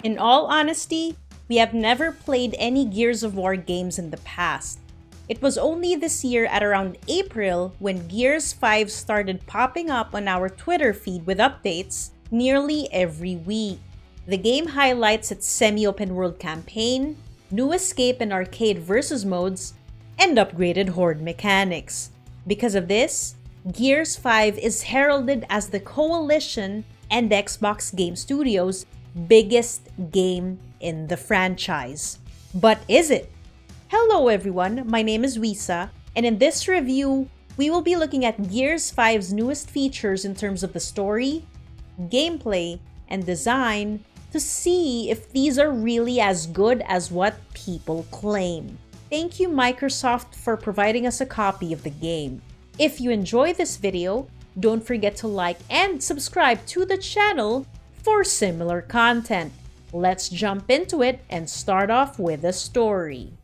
In all honesty, we have never played any Gears of War games in the past. It was only this year at around April when Gears 5 started popping up on our Twitter feed with updates nearly every week. The game highlights its semi-open world campaign, new escape and arcade versus modes, and upgraded horde mechanics. Because of this, Gears 5 is heralded as the Coalition and Xbox Game Studios' biggest game in the franchise. But is it? Hello everyone, my name is Wisa, and in this review, we will be looking at Gears 5's newest features in terms of the story, gameplay, and design to see if these are really as good as what people claim. Thank you Microsoft for providing us a copy of the game. If you enjoy this video, don't forget to like and subscribe to the channel for similar content. Let's jump into it and start off with the story.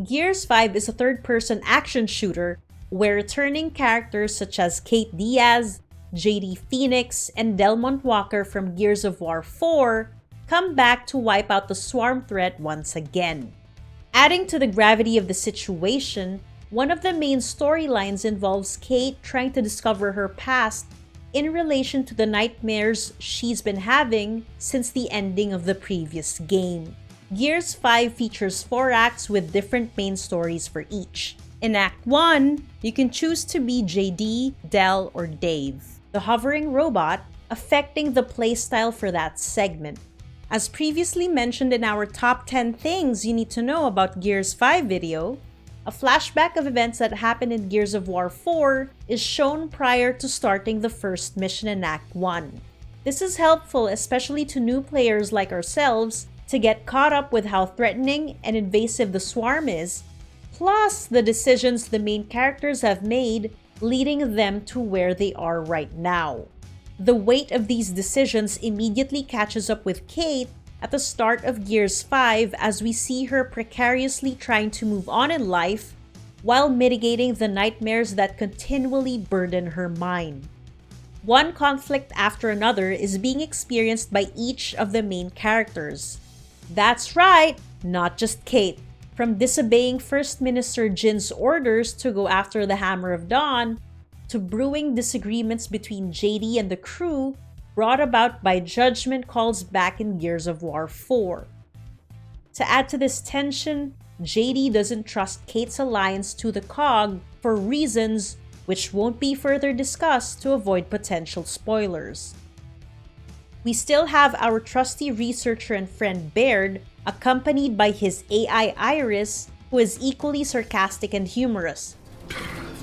Gears 5 is a third-person action shooter where returning characters such as Kait Diaz, JD Fenix, and Delmont Walker from Gears of War 4 come back to wipe out the swarm threat once again. Adding to the gravity of the situation, one of the main storylines involves Kait trying to discover her past in relation to the nightmares she's been having since the ending of the previous game. Gears 5 features 4 acts with different main stories for each. In Act 1, you can choose to be JD, Del, or Dave, the hovering robot, affecting the playstyle for that segment. As previously mentioned in our top 10 things you need to know about Gears 5 video, a flashback of events that happened in Gears of War 4 is shown prior to starting the first mission in Act 1. This is helpful especially to new players like ourselves to get caught up with how threatening and invasive the swarm is, plus the decisions the main characters have made leading them to where they are right now. The weight of these decisions immediately catches up with Kait at the start of Gears 5 as we see her precariously trying to move on in life while mitigating the nightmares that continually burden her mind. One conflict after another is being experienced by each of the main characters. That's right, not just Kait. From disobeying First Minister Jin's orders to go after the Hammer of Dawn, to brewing disagreements between JD and the crew brought about by judgment calls back in Gears of War 4. To add to this tension, JD doesn't trust Kait's alliance to the COG for reasons which won't be further discussed to avoid potential spoilers. We still have our trusty researcher and friend Baird, accompanied by his AI Iris, who is equally sarcastic and humorous.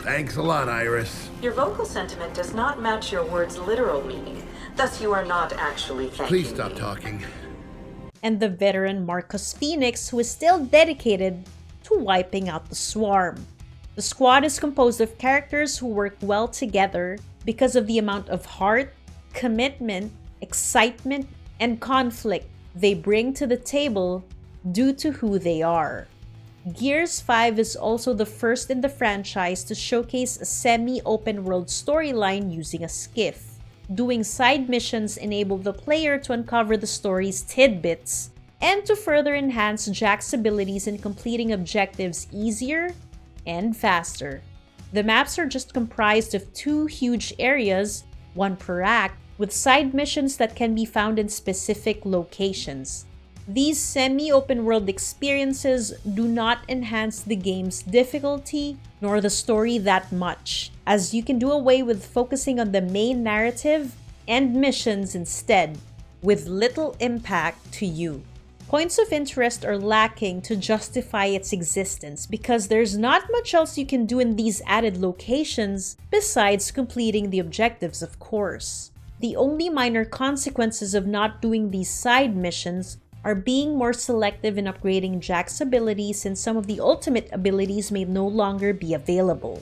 Thanks a lot, Iris. Your vocal sentiment does not match your word's literal meaning, thus you are not actually thanking Please stop me. talking. And the veteran Marcus Phoenix, who is still dedicated to wiping out the swarm. The squad is composed of characters who work well together because of the amount of heart, commitment, excitement, and conflict they bring to the table due to who they are. Gears 5 is also the first in the franchise to showcase a semi-open world storyline using a skiff. Doing side missions enable the player to uncover the story's tidbits and to further enhance Jack's abilities in completing objectives easier and faster. The maps are just comprised of 2 huge areas, one per act, with side missions that can be found in specific locations. These semi-open world experiences do not enhance the game's difficulty nor the story that much, as you can do away with focusing on the main narrative and missions instead, with little impact to you. Points of interest are lacking to justify its existence because there's not much else you can do in these added locations besides completing the objectives, of course. The only minor consequences of not doing these side missions are being more selective in upgrading Jack's abilities since some of the ultimate abilities may no longer be available.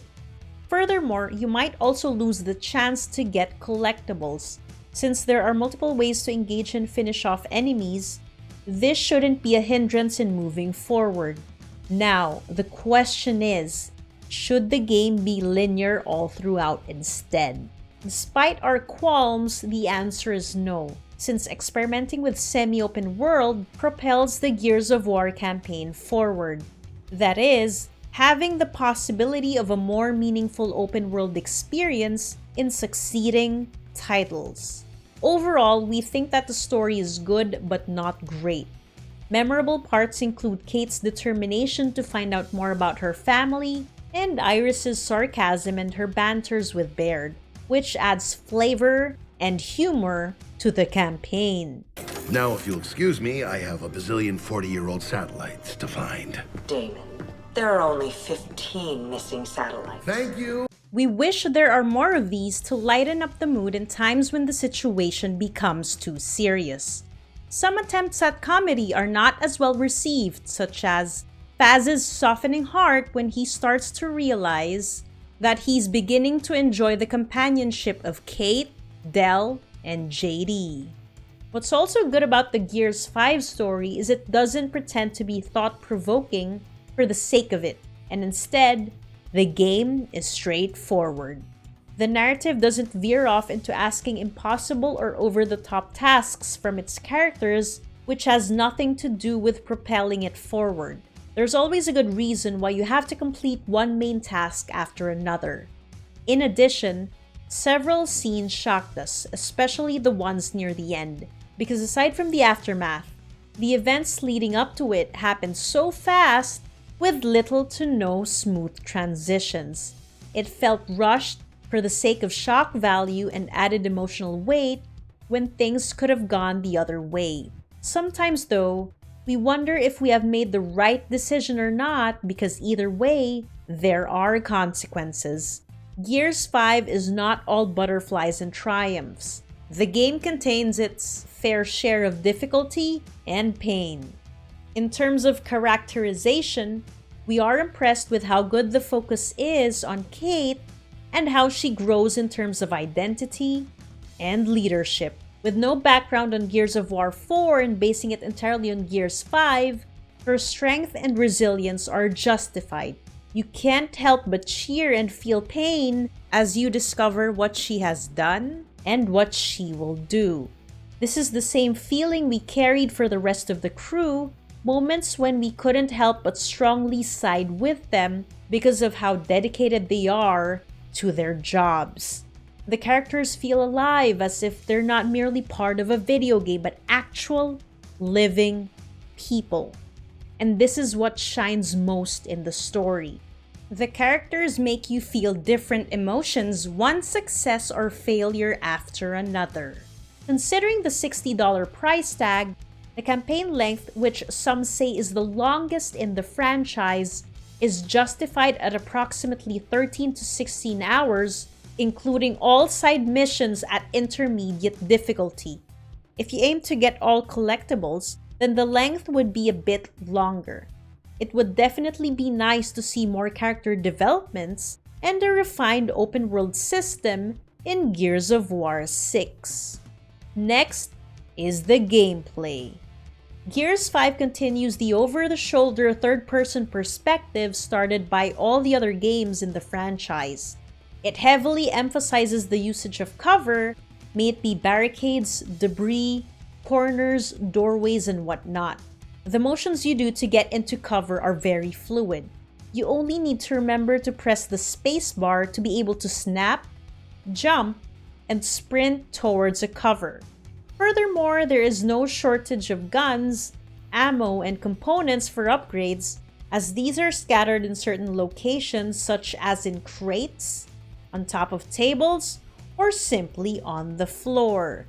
Furthermore, you might also lose the chance to get collectibles. Since there are multiple ways to engage and finish off enemies, this shouldn't be a hindrance in moving forward. Now, the question is, should the game be linear all throughout instead? Despite our qualms, the answer is no. since experimenting with semi-open world propels the Gears of War campaign forward. That is, having the possibility of a more meaningful open world experience in succeeding titles. Overall, we think that the story is good but not great. Memorable parts include Kait's determination to find out more about her family, and Iris's sarcasm and her banters with Baird, which adds flavor and humor to the campaign. Now, if you'll excuse me, I have a bazillion 40-year-old satellites to find. Damon, there are only 15 missing satellites. Thank you. We wish there are more of these to lighten up the mood in times when the situation becomes too serious. Some attempts at comedy are not as well received, such as Faz's softening heart when he starts to realize that he's beginning to enjoy the companionship of Kait, Del, and JD. What's also good about the Gears 5 story is it doesn't pretend to be thought-provoking for the sake of it, and instead, the game is straightforward. The narrative doesn't veer off into asking impossible or over-the-top tasks from its characters, which has nothing to do with propelling it forward. There's always a good reason why you have to complete one main task after another. In addition, several scenes shocked us, especially the ones near the end, because aside from the aftermath, the events leading up to it happened so fast with little to no smooth transitions. It felt rushed for the sake of shock value and added emotional weight when things could have gone the other way. Sometimes though, we wonder if we have made the right decision or not because either way, there are consequences. Gears 5 is not all butterflies and triumphs. The game contains its fair share of difficulty and pain. In terms of characterization, we are impressed with how good the focus is on Kait and how she grows in terms of identity and leadership. With no background on Gears of War 4 and basing it entirely on Gears 5, her strength and resilience are justified. You can't help but cheer and feel pain as you discover what she has done and what she will do. This is the same feeling we carried for the rest of the crew, moments when we couldn't help but strongly side with them because of how dedicated they are to their jobs. The characters feel alive as if they're not merely part of a video game but actual, living people. And this is what shines most in the story. The characters make you feel different emotions, one success or failure after another. Considering the $60 price tag, the campaign length, which some say is the longest in the franchise, is justified at approximately 13 to 16 hours, including all side missions at intermediate difficulty. If you aim to get all collectibles, then the length would be a bit longer. It would definitely be nice to see more character developments and a refined open world system in Gears of War 6. Next is the gameplay. Gears 5 continues the over-the-shoulder third-person perspective started by all the other games in the franchise. It heavily emphasizes the usage of cover, may it be barricades, debris, corners, doorways, and whatnot. The motions you do to get into cover are very fluid. You only need to remember to press the spacebar to be able to snap, jump, and sprint towards a cover. Furthermore, there is no shortage of guns, ammo, and components for upgrades, as these are scattered in certain locations such as in crates, on top of tables, or simply on the floor.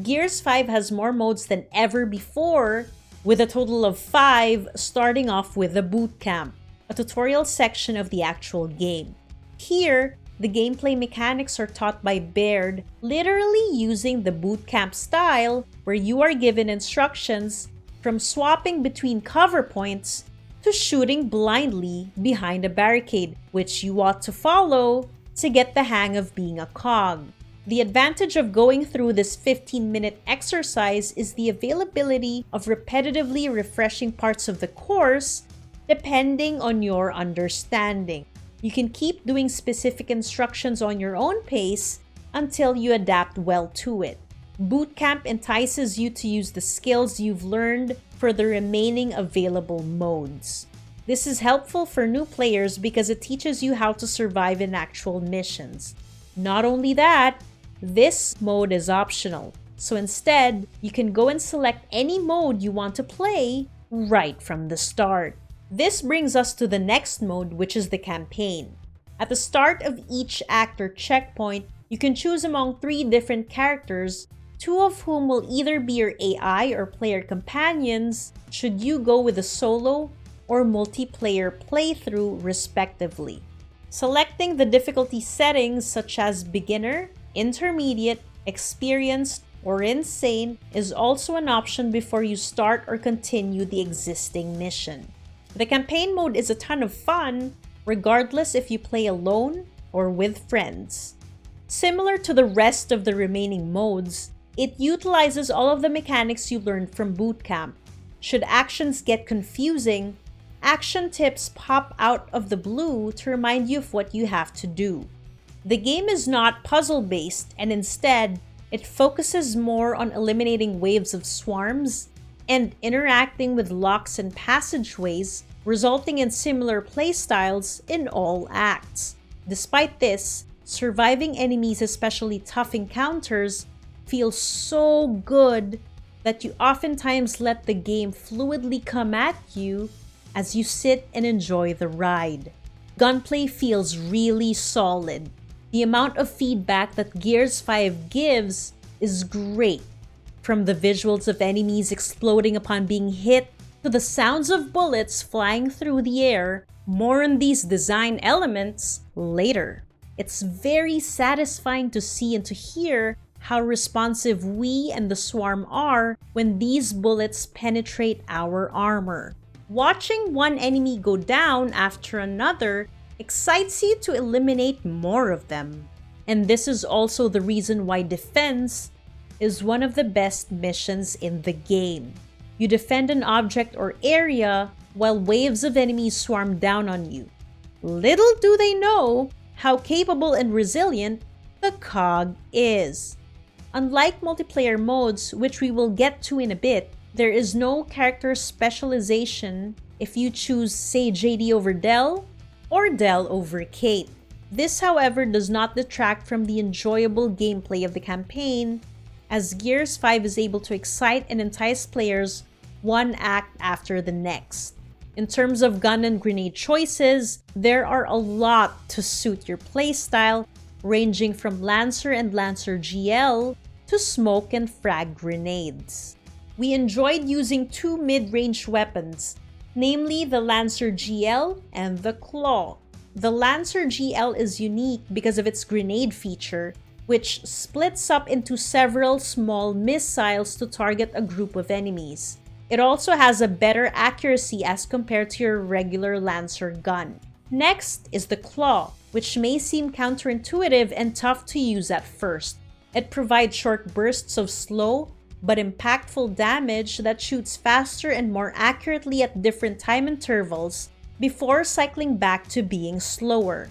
Gears 5 has more modes than ever before, with a total of 5 starting off with the boot camp, a tutorial section of the actual game. Here, the gameplay mechanics are taught by Baird, literally using the boot camp style where you are given instructions from swapping between cover points to shooting blindly behind a barricade, which you ought to follow to get the hang of being a cog. The advantage of going through this 15-minute exercise is the availability of repetitively refreshing parts of the course depending on your understanding. You can keep doing specific instructions on your own pace until you adapt well to it. Boot Camp entices you to use the skills you've learned for the remaining available modes. This is helpful for new players because it teaches you how to survive in actual missions. Not only that, this mode is optional, so instead, you can go and select any mode you want to play right from the start. This brings us to the next mode, which is the campaign. At the start of each act or checkpoint, you can choose among 3 different characters, 2 of whom will either be your AI or player companions should you go with a solo or multiplayer playthrough respectively. Selecting the difficulty settings such as beginner, intermediate, experienced, or insane is also an option before you start or continue the existing mission. The campaign mode is a ton of fun, regardless if you play alone or with friends. Similar to the rest of the remaining modes, it utilizes all of the mechanics you learned from Boot Camp. Should actions get confusing, action tips pop out of the blue to remind you of what you have to do. The game is not puzzle-based, and instead, it focuses more on eliminating waves of swarms and interacting with locks and passageways, resulting in similar playstyles in all acts. Despite this, surviving enemies, especially tough encounters, feels so good that you oftentimes let the game fluidly come at you as you sit and enjoy the ride. Gunplay feels really solid. The amount of feedback that Gears 5 gives is great. From the visuals of enemies exploding upon being hit to the sounds of bullets flying through the air, more on these design elements later. It's very satisfying to see and to hear how responsive we and the swarm are when these bullets penetrate our armor. Watching one enemy go down after another excites you to eliminate more of them. And this is also the reason why defense is one of the best missions in the game. You defend an object or area while waves of enemies swarm down on you. Little do they know how capable and resilient the COG is. Unlike multiplayer modes, which we will get to in a bit, there is no character specialization if you choose, say, JD over Del or Del over Kait. This, however, does not detract from the enjoyable gameplay of the campaign, as Gears 5 is able to excite and entice players one act after the next. In terms of gun and grenade choices, there are a lot to suit your playstyle, ranging from Lancer and Lancer GL to smoke and frag grenades. We enjoyed using 2 mid-range weapons, namely the Lancer GL and the Claw. The Lancer GL is unique because of its grenade feature, which splits up into several small missiles to target a group of enemies. It also has a better accuracy as compared to your regular Lancer gun. Next is the Claw, which may seem counterintuitive and tough to use at first. It provides short bursts of slow but impactful damage that shoots faster and more accurately at different time intervals before cycling back to being slower.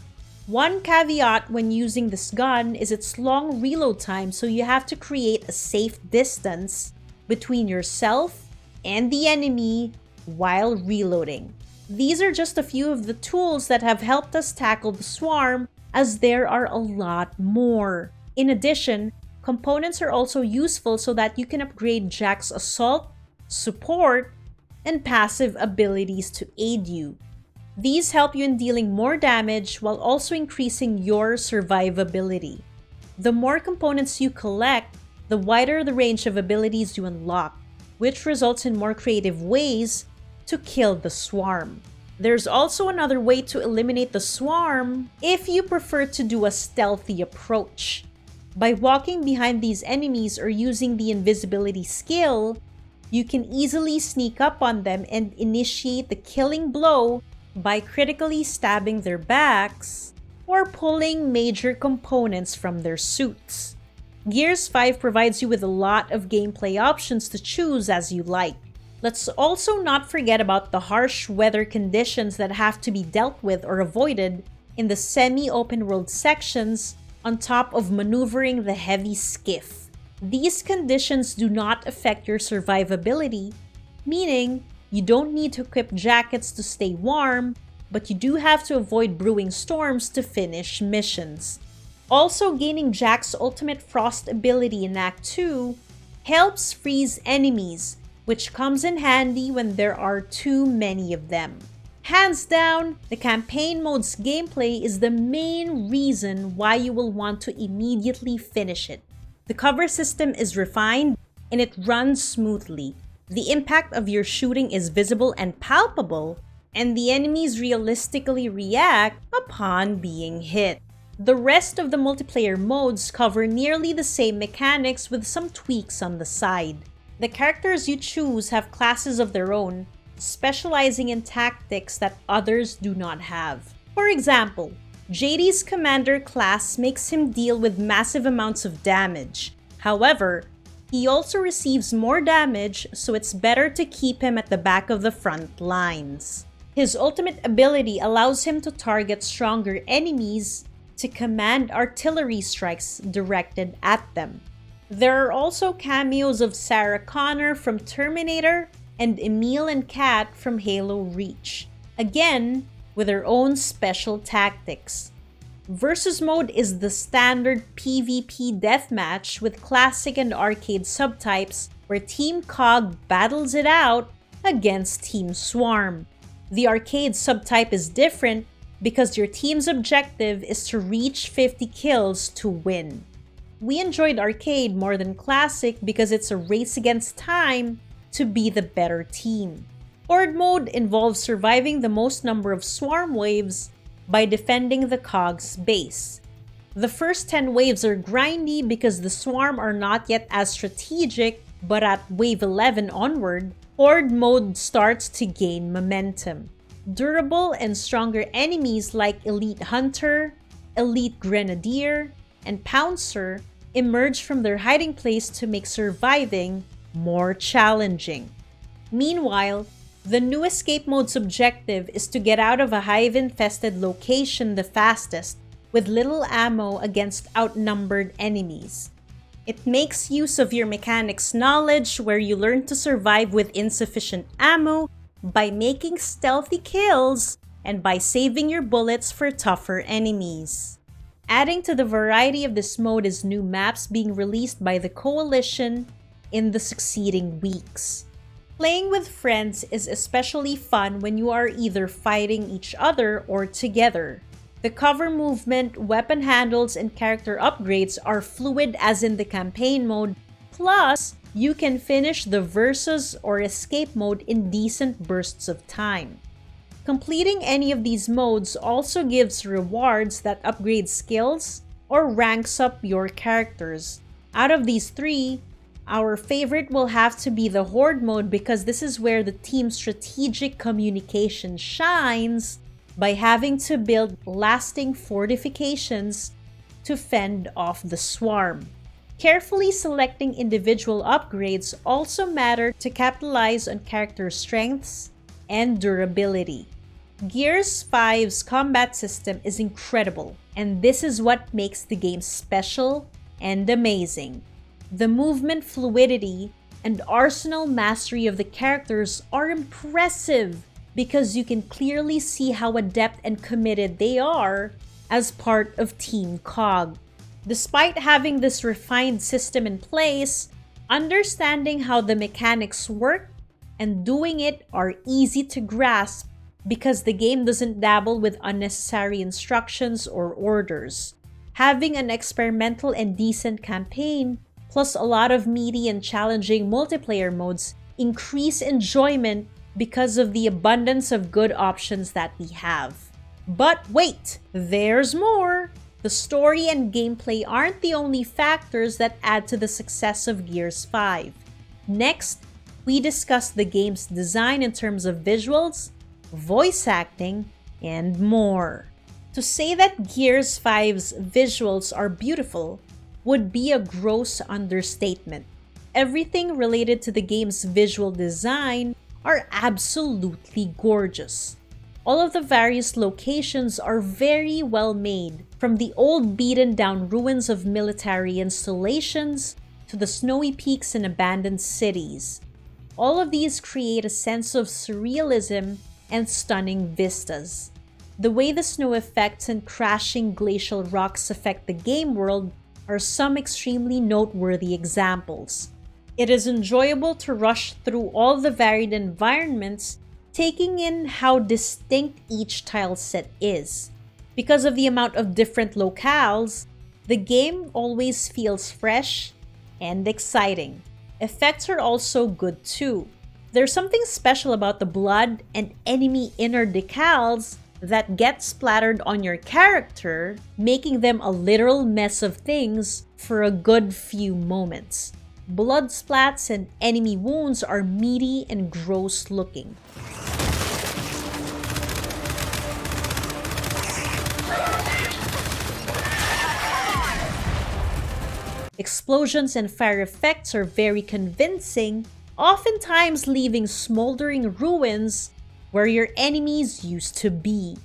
One caveat when using this gun is its long reload time, so you have to create a safe distance between yourself and the enemy while reloading. These are just a few of the tools that have helped us tackle the swarm, as there are a lot more. In addition, components are also useful so that you can upgrade Jack's assault, support, and passive abilities to aid you. These help you in dealing more damage while also increasing your survivability. The more components you collect, the wider the range of abilities you unlock, which results in more creative ways to kill the swarm. There's also another way to eliminate the swarm if you prefer to do a stealthy approach. By walking behind these enemies or using the invisibility skill, you can easily sneak up on them and initiate the killing blow by critically stabbing their backs or pulling major components from their suits. Gears 5 provides you with a lot of gameplay options to choose as you like. Let's also not forget about the harsh weather conditions that have to be dealt with or avoided in the semi-open world sections on top of maneuvering the heavy skiff. These conditions do not affect your survivability, meaning you don't need to equip jackets to stay warm, but you do have to avoid brewing storms to finish missions. Also, gaining Jack's ultimate frost ability in Act 2 helps freeze enemies, which comes in handy when there are too many of them. Hands down, the campaign mode's gameplay is the main reason why you will want to immediately finish it. The cover system is refined and it runs smoothly. The impact of your shooting is visible and palpable, and the enemies realistically react upon being hit. The rest of the multiplayer modes cover nearly the same mechanics with some tweaks on the side. The characters you choose have classes of their own, specializing in tactics that others do not have. For example, JD's commander class makes him deal with massive amounts of damage. However, he also receives more damage, so it's better to keep him at the back of the front lines. His ultimate ability allows him to target stronger enemies to command artillery strikes directed at them. There are also cameos of Sarah Connor from Terminator and Emil and Kat from Halo Reach, again with their own special tactics. Versus mode is the standard PvP deathmatch with classic and arcade subtypes where Team COG battles it out against Team Swarm. The arcade subtype is different because your team's objective is to reach 50 kills to win. We enjoyed arcade more than classic because it's a race against time to be the better team. Horde mode involves surviving the most number of swarm waves by defending the COG's base. The first 10 waves are grindy because the swarm are not yet as strategic, but at wave 11 onward, Horde mode starts to gain momentum. Durable and stronger enemies like Elite Hunter, Elite Grenadier, and Pouncer emerge from their hiding place to make surviving more challenging. Meanwhile, the new escape mode's objective is to get out of a hive-infested location the fastest with little ammo against outnumbered enemies. It makes use of your mechanics knowledge where you learn to survive with insufficient ammo by making stealthy kills and by saving your bullets for tougher enemies. Adding to the variety of this mode is new maps being released by the Coalition in the succeeding weeks. Playing with friends is especially fun when you are either fighting each other or together. The cover movement, weapon handles, and character upgrades are fluid as in the campaign mode, plus you can finish the versus or escape mode in decent bursts of time. Completing any of these modes also gives rewards that upgrade skills or ranks up your characters. Out of these three, our favorite will have to be the Horde mode because this is where the team's strategic communication shines by having to build lasting fortifications to fend off the swarm. Carefully selecting individual upgrades also matter to capitalize on character strengths and durability. Gears 5's combat system is incredible, and this is what makes the game special and amazing. The movement fluidity and arsenal mastery of the characters are impressive because you can clearly see how adept and committed they are as part of Team COG. Despite having this refined system in place, understanding how the mechanics work and doing it are easy to grasp because the game doesn't dabble with unnecessary instructions or orders. Having an experimental and decent campaign, plus a lot of meaty and challenging multiplayer modes, increase enjoyment because of the abundance of good options that we have. But wait, there's more! The story and gameplay aren't the only factors that add to the success of Gears 5. Next, we discuss the game's design in terms of visuals, voice acting, and more. To say that Gears 5's visuals are beautiful would be a gross understatement. Everything related to the game's visual design are absolutely gorgeous. All of the various locations are very well made, from the old beaten down ruins of military installations to the snowy peaks and abandoned cities. All of these create a sense of surrealism and stunning vistas. The way the snow effects and crashing glacial rocks affect the game world are some extremely noteworthy examples. It is enjoyable to rush through all the varied environments, taking in how distinct each tile set is. Because of the amount of different locales, the game always feels fresh and exciting. Effects are also good too. There's something special about the blood and enemy inner decals that get splattered on your character, making them a literal mess of things for a good few moments. Blood splats and enemy wounds are meaty and gross looking. Explosions and fire effects are very convincing, oftentimes leaving smoldering ruins where your enemies used to be.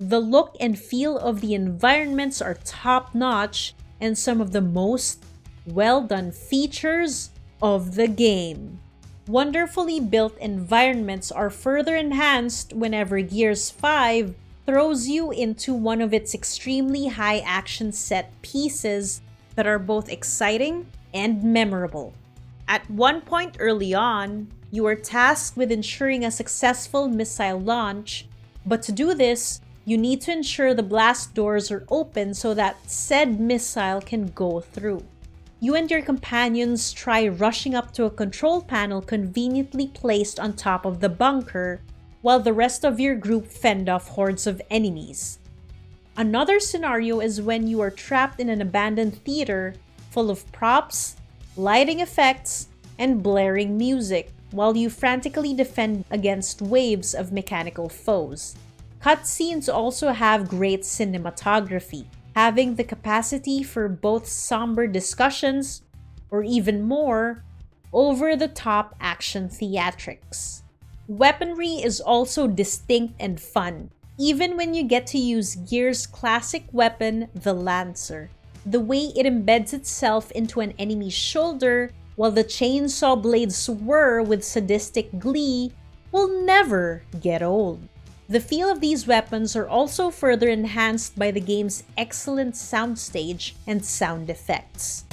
The look and feel of the environments are top-notch and some of the most well-done features of the game. Wonderfully built environments are further enhanced whenever Gears 5 throws you into one of its extremely high action set pieces that are both exciting and memorable. At one point early on, you are tasked with ensuring a successful missile launch, but to do this, you need to ensure the blast doors are open so that said missile can go through. You and your companions try rushing up to a control panel conveniently placed on top of the bunker, while the rest of your group fend off hordes of enemies. Another scenario is when you are trapped in an abandoned theater full of props, lighting effects, and blaring music, while you frantically defend against waves of mechanical foes. Cutscenes also have great cinematography, having the capacity for both somber discussions or even more over-the-top action theatrics. Weaponry is also distinct and fun, even when you get to use Gears' classic weapon, the Lancer. The way it embeds itself into an enemy's shoulder while the chainsaw blades whir with sadistic glee will never get old. The feel of these weapons are also further enhanced by the game's excellent soundstage and sound effects.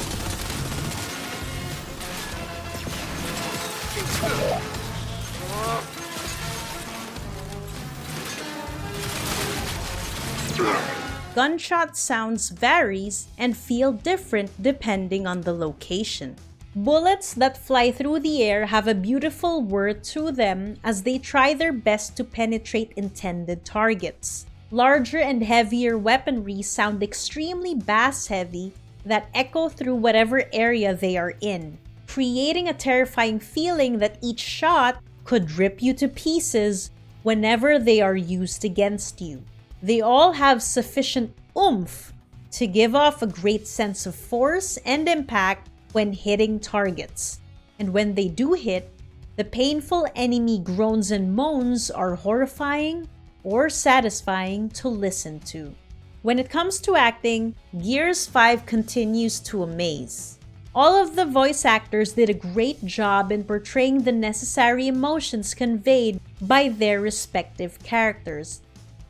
Gunshot sounds varies and feel different depending on the location. Bullets that fly through the air have a beautiful whir to them as they try their best to penetrate intended targets. Larger and heavier weaponry sound extremely bass-heavy that echo through whatever area they are in, creating a terrifying feeling that each shot could rip you to pieces whenever they are used against you. They all have sufficient oomph to give off a great sense of force and impact when hitting targets, and when they do hit, the painful enemy groans and moans are horrifying or satisfying to listen to. When it comes to acting, Gears 5 continues to amaze. All of the voice actors did a great job in portraying the necessary emotions conveyed by their respective characters.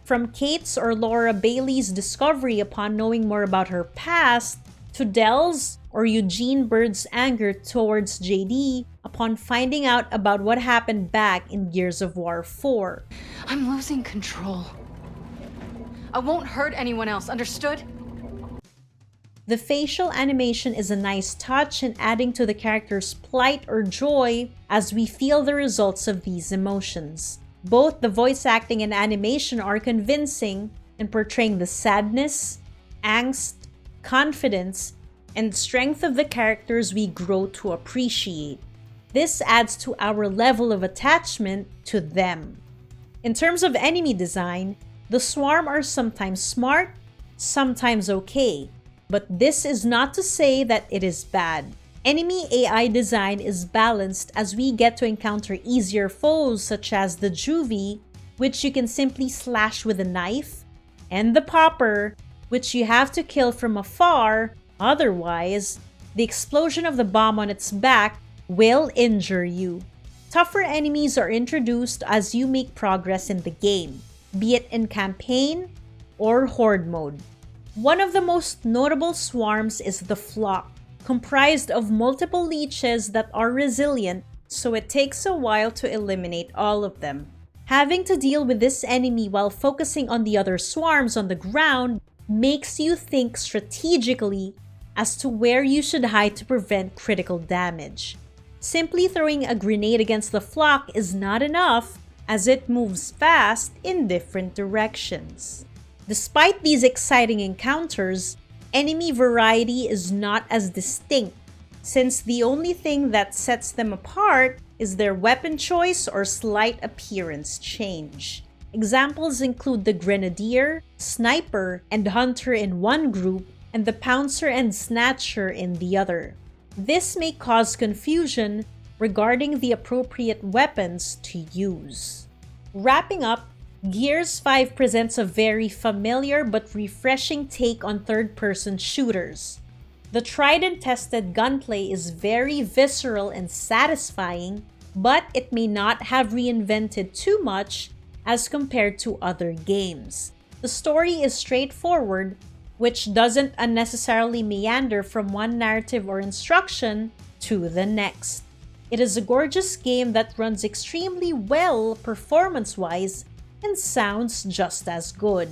From Kate's or Laura Bailey's discovery upon knowing more about her past, to Dell's or Eugene Bird's anger towards JD upon finding out about what happened back in Gears of War 4. I'm losing control. I won't hurt anyone else, understood? The facial animation is a nice touch in adding to the character's plight or joy as we feel the results of these emotions. Both the voice acting and animation are convincing in portraying the sadness, angst, confidence, and strength of the characters we grow to appreciate. This adds to our level of attachment to them. In terms of enemy design, the Swarm are sometimes smart, sometimes okay, but this is not to say that it is bad. Enemy AI design is balanced as we get to encounter easier foes such as the Juvie, which you can simply slash with a knife, and the Popper, which you have to kill from afar, otherwise, the explosion of the bomb on its back will injure you. Tougher enemies are introduced as you make progress in the game, be it in campaign or horde mode. One of the most notable swarms is the Flock, comprised of multiple leeches that are resilient, so it takes a while to eliminate all of them. Having to deal with this enemy while focusing on the other swarms on the ground makes you think strategically as to where you should hide to prevent critical damage. Simply throwing a grenade against the Flock is not enough, as it moves fast in different directions. Despite these exciting encounters, enemy variety is not as distinct, since the only thing that sets them apart is their weapon choice or slight appearance change. Examples include the Grenadier, Sniper, and Hunter in one group, and the Pouncer and Snatcher in the other. This may cause confusion regarding the appropriate weapons to use. Wrapping up, Gears 5 presents a very familiar but refreshing take on third-person shooters. The tried and tested gunplay is very visceral and satisfying, but it may not have reinvented too much as compared to other games. The story is straightforward, which doesn't unnecessarily meander from one narrative or instruction to the next. It is a gorgeous game that runs extremely well performance-wise and sounds just as good.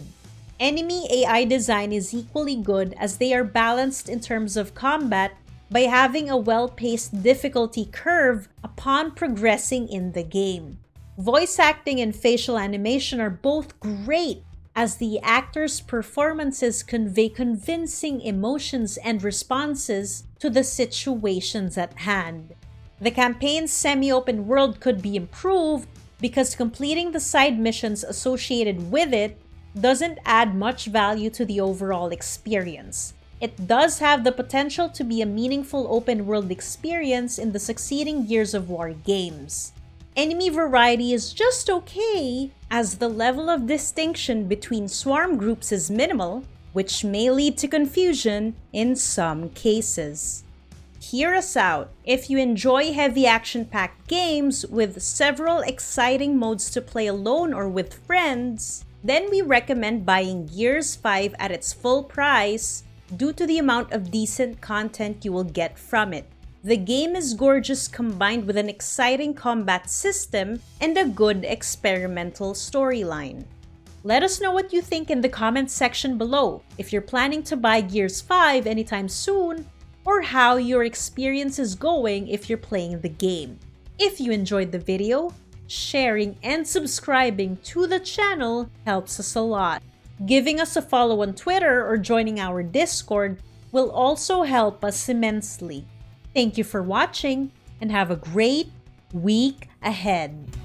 Enemy AI design is equally good as they are balanced in terms of combat by having a well-paced difficulty curve upon progressing in the game. Voice acting and facial animation are both great as the actors' performances convey convincing emotions and responses to the situations at hand. The campaign's semi-open world could be improved because completing the side missions associated with it doesn't add much value to the overall experience. It does have the potential to be a meaningful open-world experience in the succeeding Gears of War games. Enemy variety is just okay, as the level of distinction between swarm groups is minimal, which may lead to confusion in some cases. Hear us out. If you enjoy heavy action-packed games with several exciting modes to play alone or with friends, then we recommend buying Gears 5 at its full price due to the amount of decent content you will get from it. The game is gorgeous combined with an exciting combat system and a good experimental storyline. Let us know what you think in the comments section below, if you're planning to buy Gears 5 anytime soon, or how your experience is going if you're playing the game. If you enjoyed the video, sharing and subscribing to the channel helps us a lot. Giving us a follow on Twitter or joining our Discord will also help us immensely. Thank you for watching and have a great week ahead.